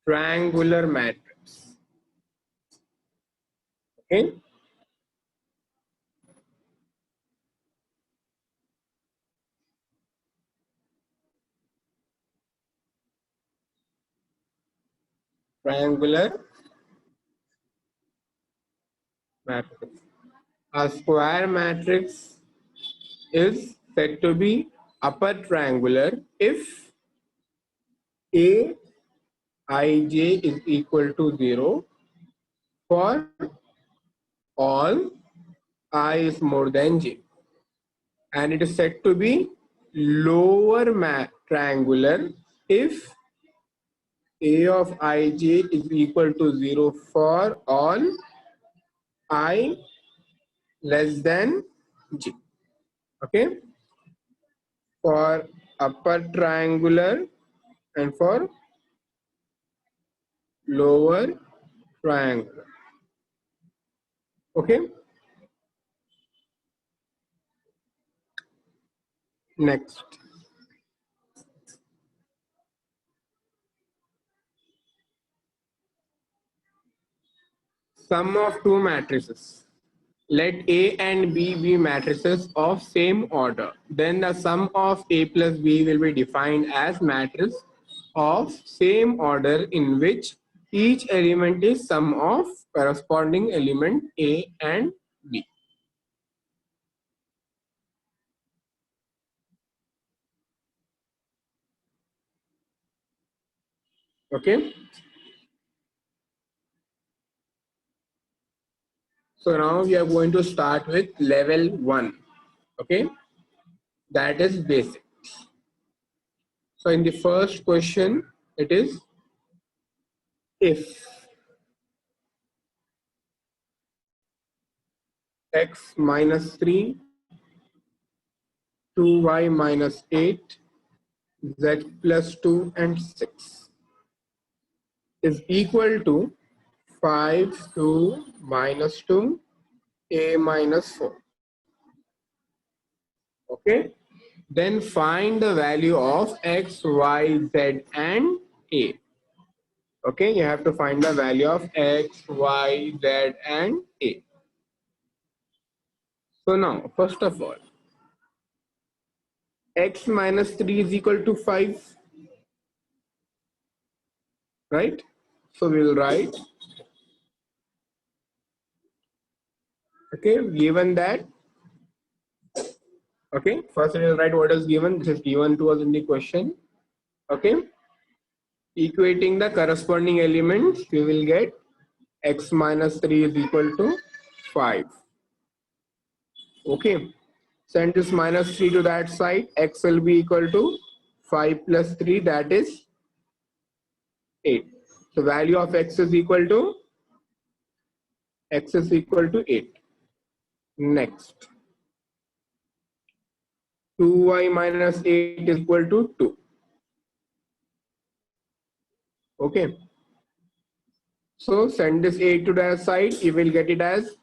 triangular matrix. Okay. Triangular matrix. A square matrix is said to be upper triangular if A ij is equal to 0 for all I is more than j, and it is said to be lower triangular if A of ij is equal to 0 for all I less than j. Okay, for upper triangular and for lower triangular. Okay, next. Sum of two matrices. Let A and B be matrices of same order. Then the sum of A plus B will be defined as matrix of same order in which each element is sum of corresponding element A and B. Okay. So now we are going to start with level 1. Okay. That is basic. So in the first question, it is if x minus 3, 2y minus 8, z plus 2 and 6 is equal to 5, 2, minus 2, a minus 4. Okay. Then find the value of x, y, z and a. Okay. You have to find the value of x, y, z and a. So now, first of all, x minus 3 is equal to 5. Right? So we will write, okay, given that, okay, first we will write what is given. This is given to us in the question. Okay, equating the corresponding elements, we will get x minus 3 is equal to 5. Okay, send this minus 3 to that side, x will be equal to 5 plus 3, that is 8. So value of x is equal to 8. Next, 2y minus 8 is equal to 2. Okay, so send this 8 to the side, you will get it as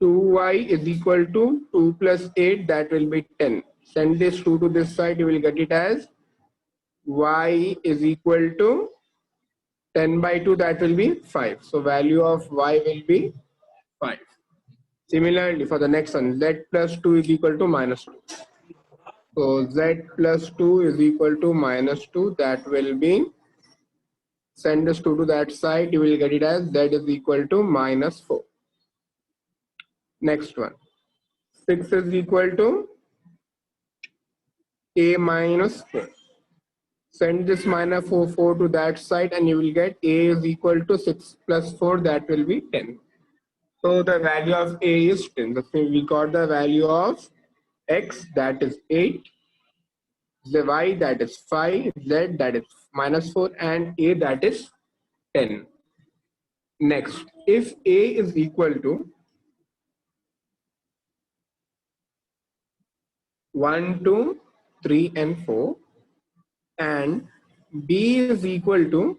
2y is equal to 2 plus 8, that will be 10. Send this 2 to this side, you will get it as y is equal to 10 by 2, that will be 5. So value of y will be 5. Similarly, for the next one, z plus 2 is equal to minus 2. So z plus 2 is equal to minus 2, that will be, send this 2 to that side, you will get it as z is equal to minus 4. Next one, 6 is equal to a minus 4. Send this minus 4 to that side and you will get a is equal to 6 plus 4, that will be 10. So the value of a is 10. So we got the value of x, that is 8, the y, that is 5, z, that is minus 4 and a, that is 10. Next, if a is equal to 1, 2, 3 and 4 and b is equal to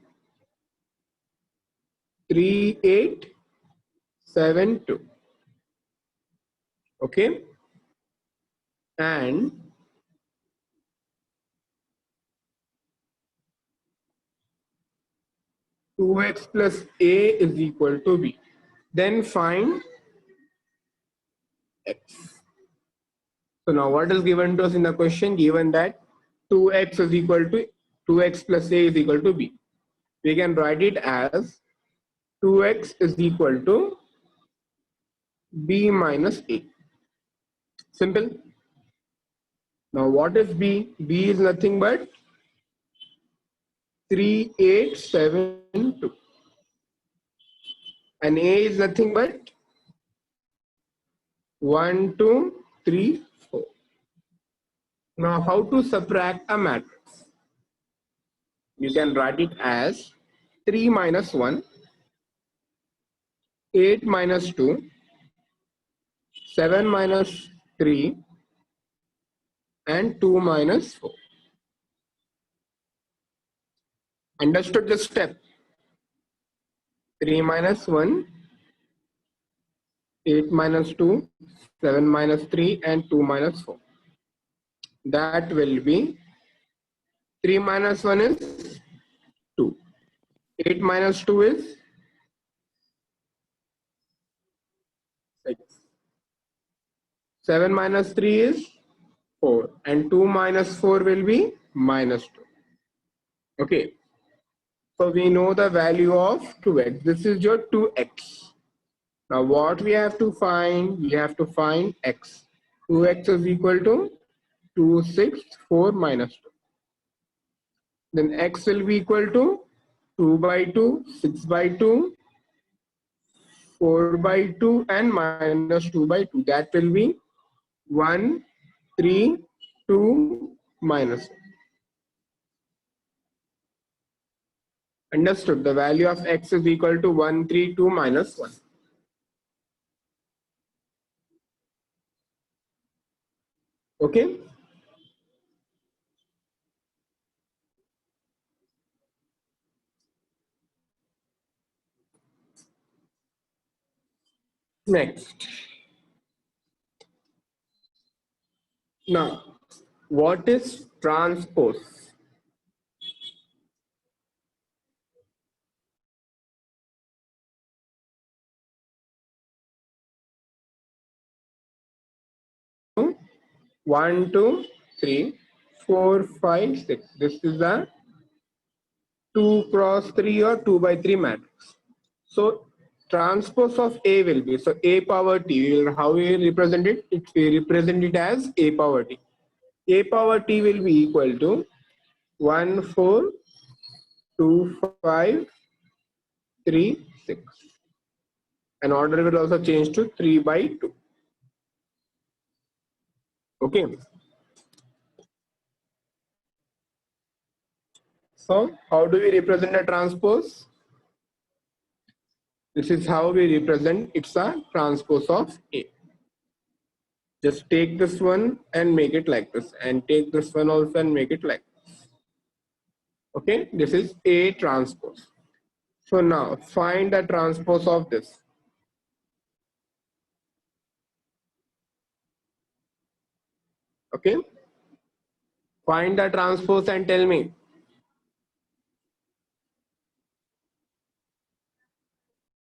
3, 8, 7, 2. Okay, and 2x plus a is equal to b. Then find x. So now what is given to us in the question? Given that 2x is equal to 2x plus a is equal to b. We can write it as 2x is equal to b minus a. Simple. Now what is b? B is nothing but 3872. And a is nothing but 1, 2, 3, 4. Now how to subtract a matrix? You can write it as 3 minus 1, 8 minus 2, 7 minus 3, and 2 minus 4. Understood the step? 3 minus 1, 8 minus 2, 7 minus 3, and 2 minus 4. That will be 3 minus 1 is 2. 8 minus 2 is 6. 7 minus 3 is 4. And 2 minus 4 will be minus 2. Okay. So we know the value of 2x. This is your 2x. Now what we have to find? We have to find x. 2x is equal to 264 minus 2. Then x will be equal to 2 by 2, 6 by 2, 4 by 2, and minus 2 by 2. That will be 1, 3, 2, minus 1. Understood? The value of x is equal to 1, 3, 2, minus 1. Okay? Next. Now, what is transpose? One, 2, 3, 4, 5, 6. This is a 2 cross 3 or 2 by 3 matrix. So transpose of A will be, so A power T, how we represent it? We represent it as A power T. A power T will be equal to 1, 4, 2, 5, 3, 6. And order will also change to 3 by 2. Okay. So how do we represent a transpose? This is how we represent, it's a transpose of A. Just take this one and make it like this, and take this one also and make it like this. Okay, this is A transpose. So now find the transpose of this. Okay, find the transpose and tell me.